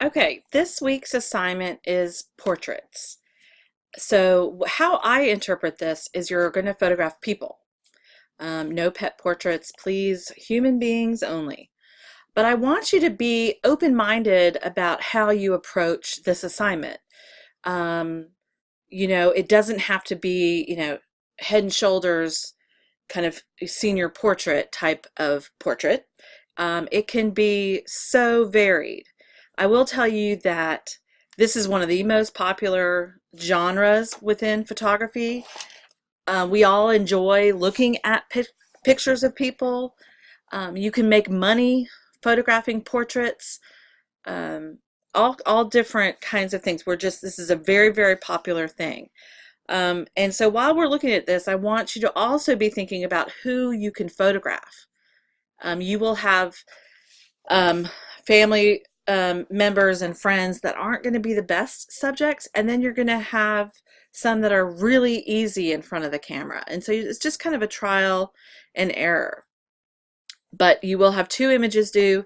Okay, this week's assignment is portraits. So, how I interpret this is you're going to photograph people. No pet portraits, please, human beings only. But I want you to be open-minded about how you approach this assignment. Um, it doesn't have to be, head and shoulders kind of senior portrait type of portrait. It can be so varied. I will tell you that this is one of the most popular genres within photography. We all enjoy looking at pictures of people. You can make money photographing portraits. Um, all different kinds of things. This is a very, very popular thing. And so while we're looking at this, I want you to also be thinking about who you can photograph. You will have um, family members and friends that aren't going to be the best subjects, and then you're going to have some that are really easy in front of the camera. And so it's just kind of a trial and error. But you will have two images due,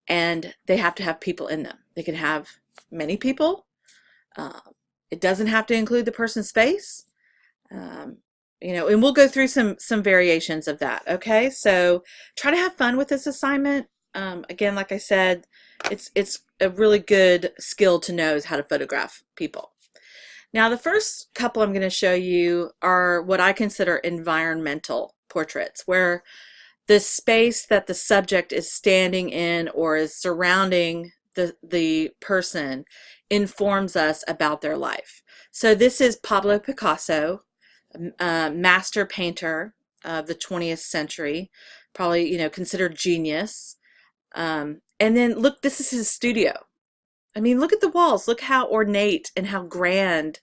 and they have to have people in them. They can have many people. Um, it doesn't have to include the person's face. Um, and we'll go through some variations of that. Okay, so try to have fun with this assignment. Again, like I said, it's a really good skill to know is how to photograph people. Now, the first couple I'm going to show you are what I consider environmental portraits, where the space that the subject is standing in or is surrounding the person informs us about their life. So this is Pablo Picasso, master painter of the 20th century, probably, considered genius. And then look, this is his studio. I mean, look at the walls. Look how ornate and how grand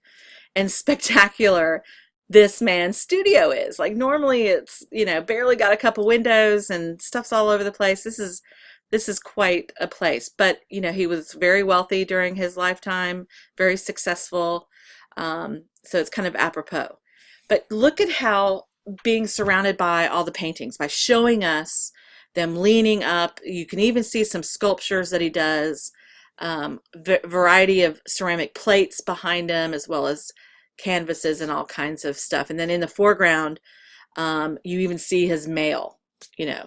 and spectacular this man's studio is. Like normally it's, barely got a couple windows and stuff's all over the place. This is quite a place. But, he was very wealthy during his lifetime, very successful. So it's kind of apropos. But look at how being surrounded by all the paintings, by showing us them leaning up. You can even see some sculptures that he does, variety of ceramic plates behind him, as well as canvases and all kinds of stuff. And then in the foreground, you even see his mail,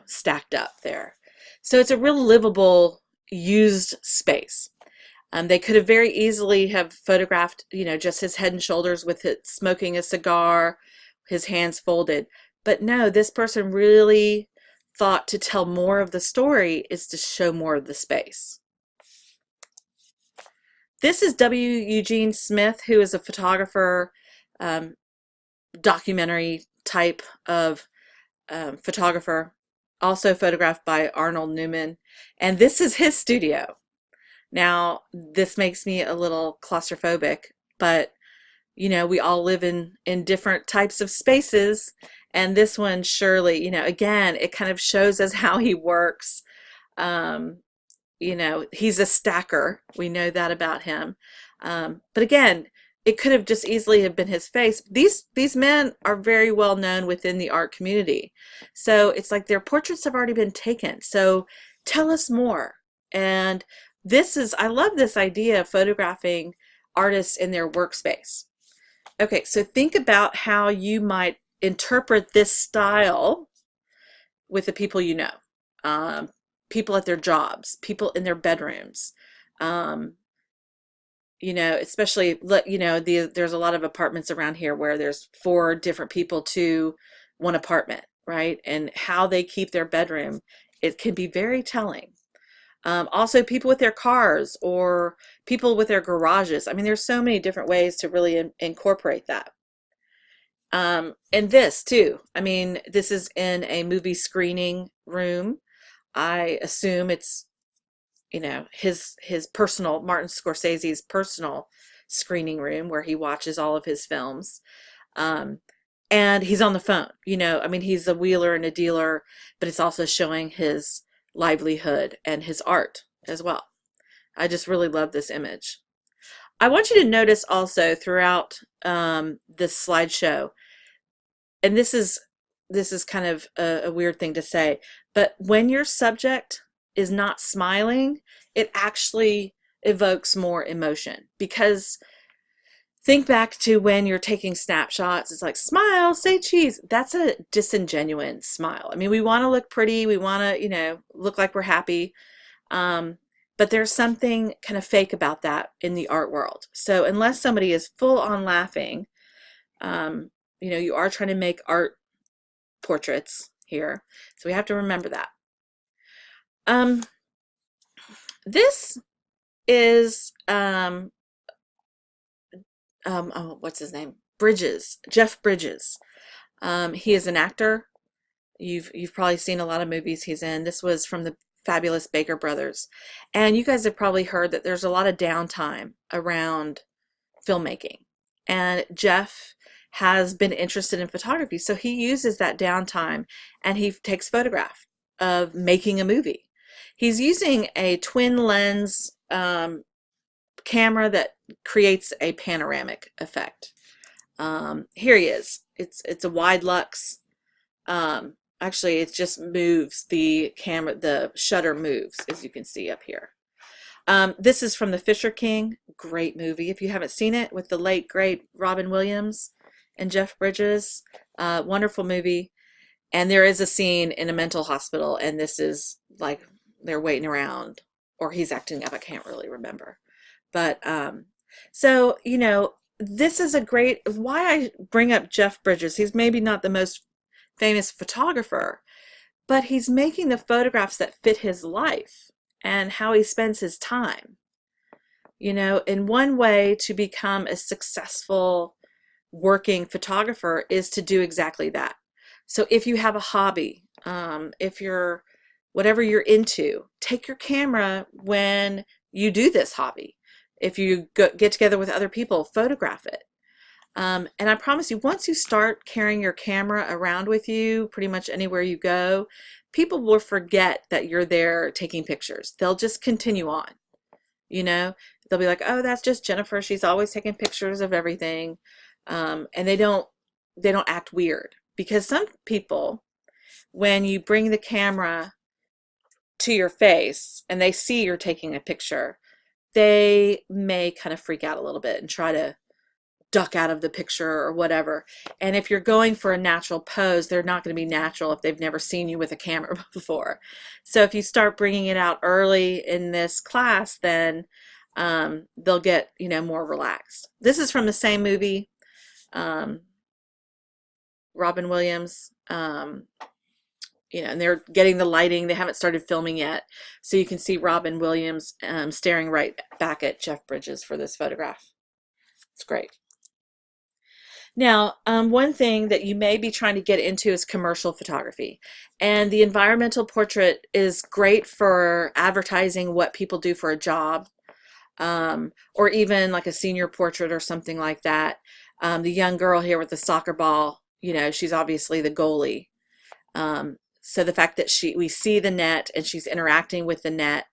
stacked up there. So it's a real livable, used space. They could have very easily have photographed, just his head and shoulders with it smoking a cigar, his hands folded. But no, this person really thought to tell more of the story is to show more of the space. This is W. Eugene Smith, who is a photographer, documentary type of photographer, also photographed by Arnold Newman. And this is his studio. Now, this makes me a little claustrophobic, but we all live in different types of spaces, and this one surely, again, it kind of shows us how he works. He's a stacker. We know that about him. But again, it could have just easily have been his face. These men are very well known within the art community. So it's like their portraits have already been taken. So tell us more. And I love this idea of photographing artists in their workspace. Okay, so think about how you might interpret this style with the people you know. People at their jobs, people in their bedrooms. Especially, there's a lot of apartments around here where there's 4 different people to one apartment, right? And how they keep their bedroom, it can be very telling. Also, people with their cars or people with their garages. I mean, there's so many different ways to really incorporate that. And this too. I mean, this is in a movie screening room. I assume it's, his personal, Martin Scorsese's personal screening room where he watches all of his films. And he's on the phone. He's a wheeler and a dealer, but it's also showing his livelihood and his art as well. I just really love this image. I want you to notice also throughout this slideshow, and this is kind of a weird thing to say, but when your subject is not smiling, it actually evokes more emotion. Because think back to when you're taking snapshots, it's like, smile, say cheese. That's a disingenuous smile. I mean, we want to look pretty, we want to, look like we're happy. Um, but there's something kind of fake about that in the art world. So unless somebody is full on laughing, you are trying to make art portraits here. So we have to remember that. This is, what's his name? Bridges, Jeff Bridges. He is an actor. You've probably seen a lot of movies he's in. This was from the Fabulous Baker Brothers. And you guys have probably heard that there's a lot of downtime around filmmaking. And Jeff has been interested in photography, so he uses that downtime and he takes photographs of making a movie. He's using a twin lens camera that creates a panoramic effect. Here he is. It's a wide lux. Actually, it just moves the camera, the shutter moves, as you can see up here. This is from The Fisher King. Great movie. If you haven't seen it, with the late, great Robin Williams and Jeff Bridges. Wonderful movie. And there is a scene in a mental hospital, and this is like they're waiting around, or he's acting up. I can't really remember. But so, this is a great, why I bring up Jeff Bridges. He's maybe not the most famous photographer, but he's making the photographs that fit his life and how he spends his time. In one way to become a successful working photographer is to do exactly that. So if you have a hobby, if you're, whatever you're into, take your camera when you do this hobby. If you get together with other people, photograph it. And I promise you, once you start carrying your camera around with you, pretty much anywhere you go, people will forget that you're there taking pictures. They'll just continue on. They'll be like, oh, that's just Jennifer. She's always taking pictures of everything. And they don't act weird. Because some people, when you bring the camera to your face and they see you're taking a picture, they may kind of freak out a little bit and try to duck out of the picture or whatever. And if you're going for a natural pose, they're not going to be natural if they've never seen you with a camera before. So if you start bringing it out early in this class, then they'll get, more relaxed. This is from the same movie, Robin Williams, and they're getting the lighting. They haven't started filming yet. So you can see Robin Williams staring right back at Jeff Bridges for this photograph. It's great. Now, one thing that you may be trying to get into is commercial photography. And the environmental portrait is great for advertising what people do for a job, or even like a senior portrait or something like that. The young girl here with the soccer ball, she's obviously the goalie. So the fact that we see the net and she's interacting with the net,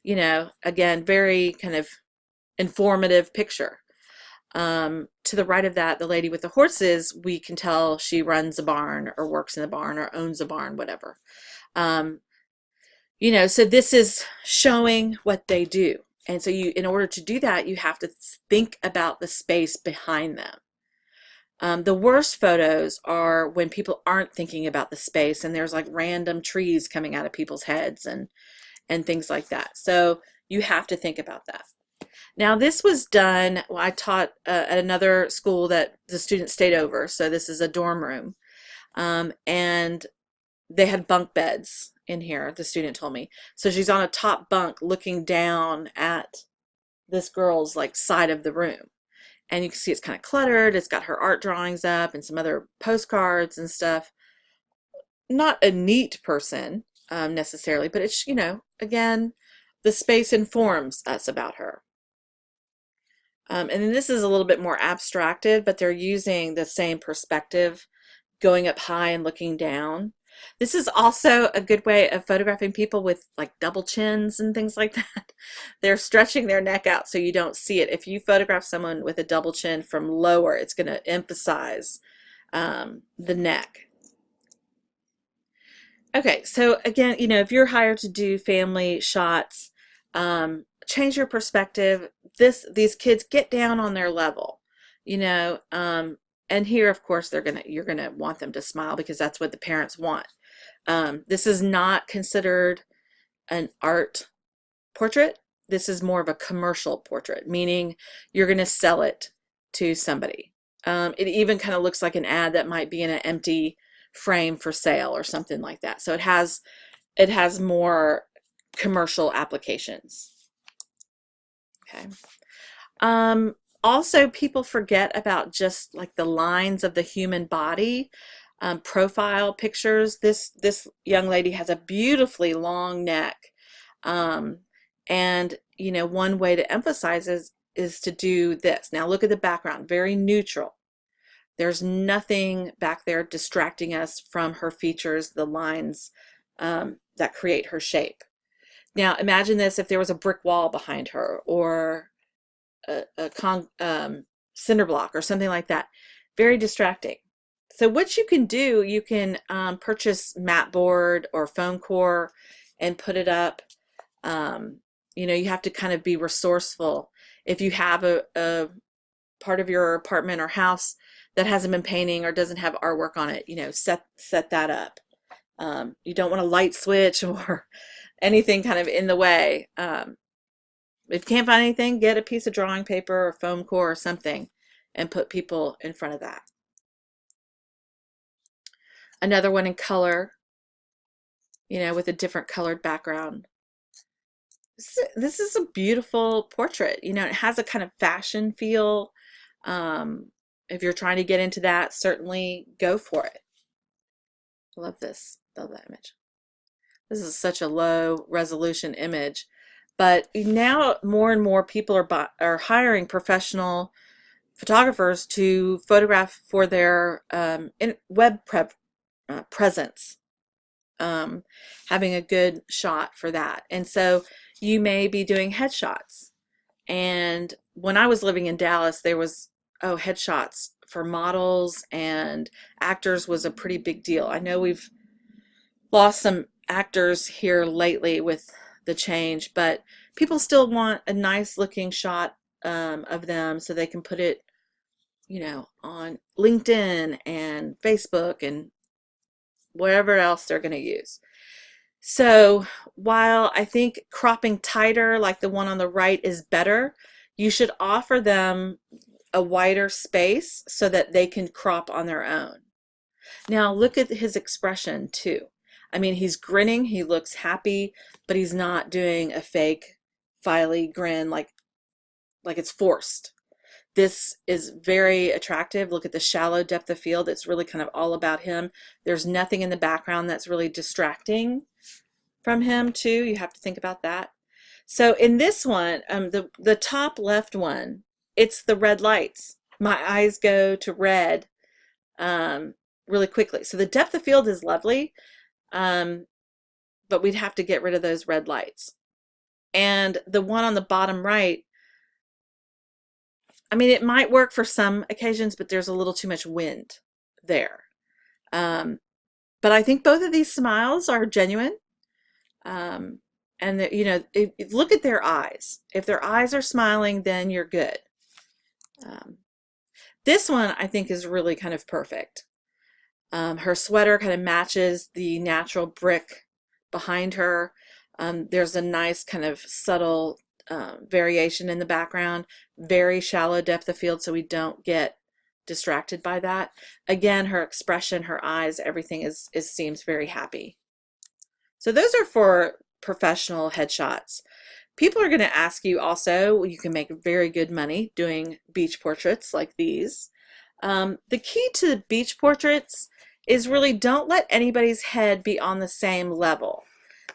again, very kind of informative picture. To the right of that, the lady with the horses, we can tell she runs a barn or works in the barn or owns a barn, whatever. So this is showing what they do. And so in order to do that, you have to think about the space behind them. The worst photos are when people aren't thinking about the space and there's like random trees coming out of people's heads and things like that. So you have to think about that. Now this was done, I taught at another school that the students stayed over. So this is a dorm room. And they had bunk beds in here, the student told me. So she's on a top bunk looking down at this girl's like side of the room. And you can see it's kind of cluttered. It's got her art drawings up and some other postcards and stuff. Not a neat person necessarily, but it's, again, the space informs us about her. And then this is a little bit more abstracted, but they're using the same perspective, going up high and looking down. This is also a good way of photographing people with like double chins and things like that. They're stretching their neck out so you don't see it. If you photograph someone with a double chin from lower, it's going to emphasize the neck. Okay, so again, if you're hired to do family shots, change your perspective. These kids get down on their level, you know, and here, of course, you're gonna want them to smile because that's what the parents want. This is not considered an art portrait. This is more of a commercial portrait, meaning you're going to sell it to somebody. It even kind of looks like an ad that might be in an empty frame for sale or something like that. So it has more commercial applications. Okay. Also, people forget about just like the lines of the human body. Profile pictures. This young lady has a beautifully long neck. And you know, one way to emphasize is to do this. Now look at the background, very neutral. There's nothing back there distracting us from her features, the lines that create her shape. Now imagine this if there was a brick wall behind her, or a cinder block or something like that. Very distracting. So what you can do, you can purchase mat board or foam core and put it up. You know, you have to kind of be resourceful. If you have a part of your apartment or house that hasn't been painting or doesn't have artwork on it, you know, set that up. You don't want a light switch or anything kind of in the way. If you can't find anything, get a piece of drawing paper or foam core or something and put people in front of that. Another one in color, you know, with a different colored background. This is a beautiful portrait. You know, it has a kind of fashion feel. If you're trying to get into that, certainly go for it. I love this. Love that image. This is such a low resolution image, but now more and more people are hiring professional photographers to photograph for their web presence, having a good shot for that. And so you may be doing headshots. And when I was living in Dallas, there was, headshots for models and actors was a pretty big deal. I know we've lost some actors here lately with the change, but people still want a nice looking shot of them so they can put it, you know, on LinkedIn and Facebook and whatever else they're going to use. So while I think cropping tighter like the one on the right is better, you should offer them a wider space so that they can crop on their own. Now look at his expression too. I mean, he's grinning, he looks happy, but he's not doing a fake fiery grin like it's forced. This is very attractive. Look at the shallow depth of field. It's really kind of all about him. There's nothing in the background that's really distracting from him too. You have to think about that. So in this one, the top left one, it's the red lights. My eyes go to red really quickly. So the depth of field is lovely, but we'd have to get rid of those red lights. And the one on the bottom right, I mean, it might work for some occasions, but there's a little too much wind there. But I think both of these smiles are genuine. And you know, look at their eyes. If their eyes are smiling, then you're good. This one I think is really kind of perfect. Her sweater kind of matches the natural brick behind her. There's a nice kind of subtle variation in the background, very shallow depth of field so we don't get distracted by that. Again, her expression, her eyes, everything seems very happy. So those are for professional headshots. People are going to ask you also, you can make very good money doing beach portraits like these. The key to beach portraits is really don't let anybody's head be on the same level.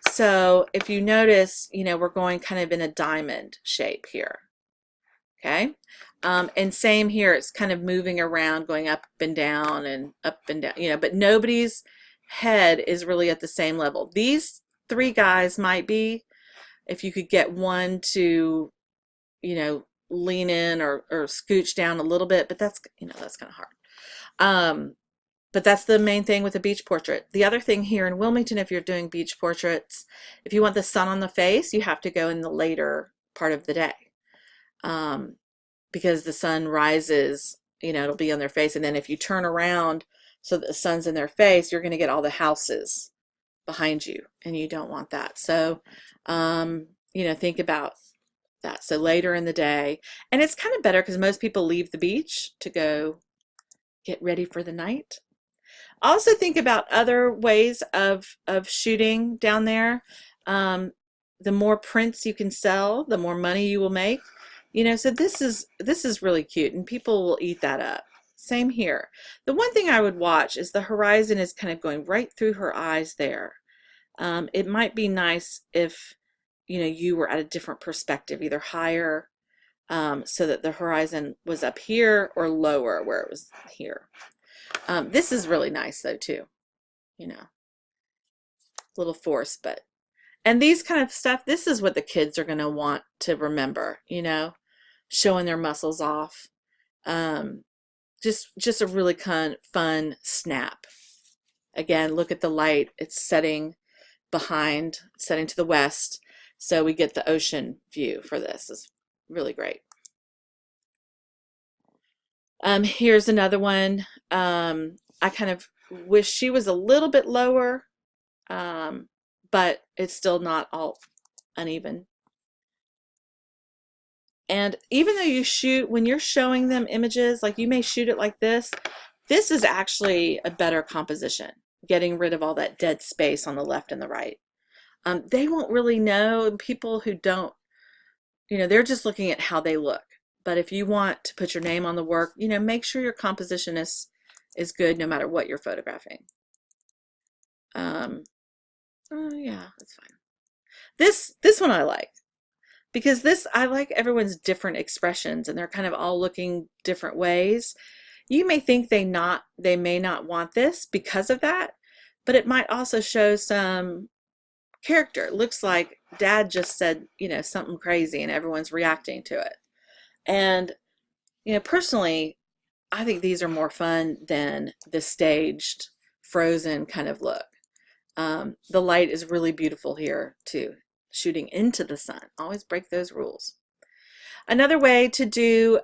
So if you notice, you know, we're going kind of in a diamond shape here. Okay. And same here, it's kind of moving around, going up and down, you know, but nobody's head is really at the same level. These three guys might be, if you could get one to, you know, lean in or scooch down a little bit, but that's, you know, that's kind of hard. But that's the main thing with a beach portrait. The other thing here in Wilmington, if you're doing beach portraits, if you want the sun on the face, you have to go in the later part of the day. Because the sun rises, it'll be on their face. And then if you turn around so that the sun's in their face, you're going to get all the houses behind you, and you don't want that. So, think about that. So later in the day, and it's kind of better because most people leave the beach to go get ready for the night. Also think about other ways of shooting down there. The more prints you can sell, the more money you will make. So this is really cute, and people will eat that up. Same here. The one thing I would watch is the horizon is kind of going right through her eyes there. It might be nice if you were at a different perspective, either higher, so that the horizon was up here, or lower where it was here. This is really nice though too, little force, and these kind of stuff, this is what the kids are going to want to remember, showing their muscles off. Just a really fun snap. Again, look at the light. It's setting to the west, so we get the ocean view for this. It's really great. Here's another one. I kind of wish she was a little bit lower, but it's still not all uneven. And even though when you're showing them images, like you may shoot it like this is actually a better composition, getting rid of all that dead space on the left and the right. They won't really know, and people who don't, they're just looking at how they look. But if you want to put your name on the work, make sure your composition is good no matter what you're photographing. Yeah, that's fine. This one I like, because I like everyone's different expressions, and they're kind of all looking different ways. You may think they may not want this because of that, but it might also show some character. It looks like Dad just said, something crazy, and everyone's reacting to it. And, personally, I think these are more fun than the staged, frozen kind of look. The light is really beautiful here too, shooting into the sun. Always break those rules. Another way to do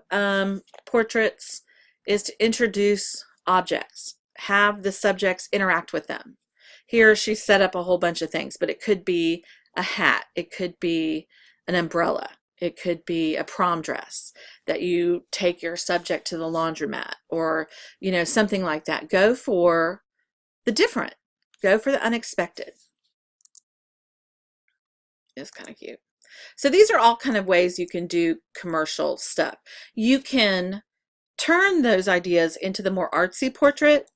portraits is to introduce objects. Have the subjects interact with them. Here she set up a whole bunch of things, but it could be a hat. It could be an umbrella. It could be a prom dress that you take your subject to the laundromat, or, something like that. Go for the different. Go for the unexpected. It's kind of cute. So these are all kind of ways you can do commercial stuff. You can turn those ideas into the more artsy portrait,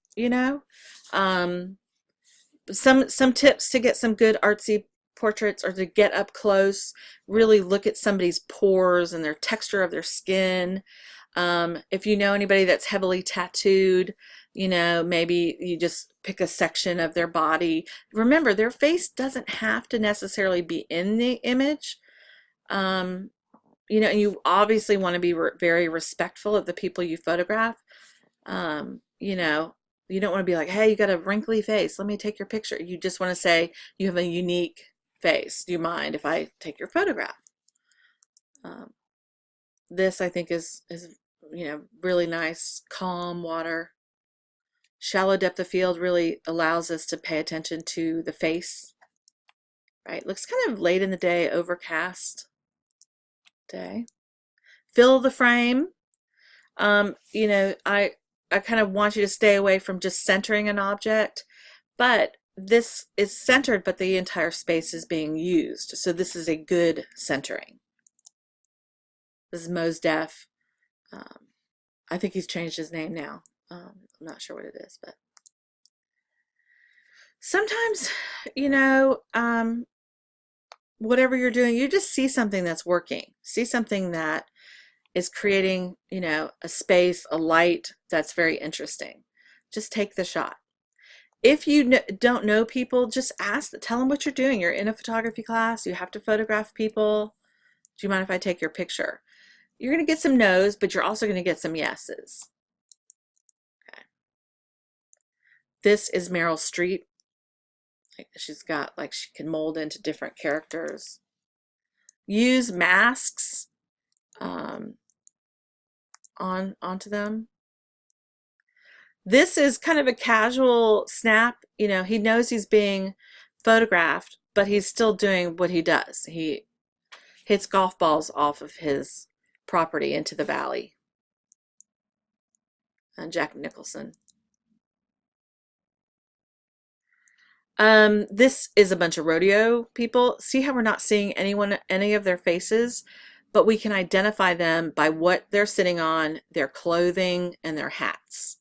some tips to get some good artsy portraits, or to get up close, really look at somebody's pores and their texture of their skin. If you know anybody that's heavily tattooed, maybe you just pick a section of their body. Remember, their face doesn't have to necessarily be in the image. And you obviously want to be very respectful of the people you photograph. You don't want to be like, hey, you got a wrinkly face, let me take your picture. You just want to say you have a unique face. Do you mind if I take your photograph? This I think is really nice. Calm water. Shallow depth of field really allows us to pay attention to the face. Right? Looks kind of late in the day, overcast day. Fill the frame. I kind of want you to stay away from just centering an object, but this is centered, but the entire space is being used. So this is a good centering. This is Mos Def. I think he's changed his name now. I'm not sure what it is, but sometimes, whatever you're doing, you just see something that's working. See something that is creating, a space, a light that's very interesting. Just take the shot. If you don't know people, just tell them what you're doing. You're in a photography class, you have to photograph people. Do you mind if I take your picture? You're going to get some no's, but you're also going to get some yeses. Okay. This is Meryl Streep. She's got, she can mold into different characters. use masks onto them. This is kind of a casual snap. You know, he knows he's being photographed, but he's still doing what he does. He hits golf balls off of his property into the valley. Jack Nicholson. This is a bunch of rodeo people. See how we're not seeing any of their faces, but we can identify them by what they're sitting on, their clothing, and their hats.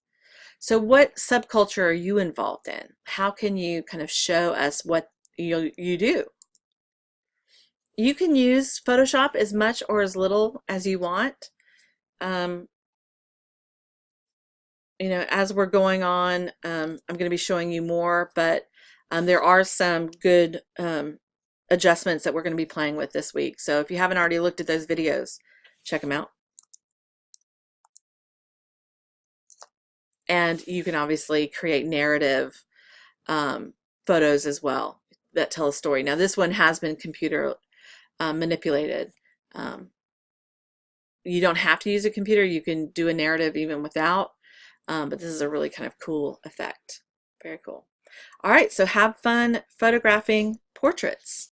So what subculture are you involved in? How can you kind of show us what you do? You can use Photoshop as much or as little as you want. You know, as we're going on, I'm going to be showing you more, but there are some good adjustments that we're going to be playing with this week. So if you haven't already looked at those videos, check them out. And you can obviously create narrative photos as well that tell a story. Now this one has been computer manipulated. You don't have to use a computer. You can do a narrative even without, but this is a really kind of cool effect. Very cool. All right, so have fun photographing portraits.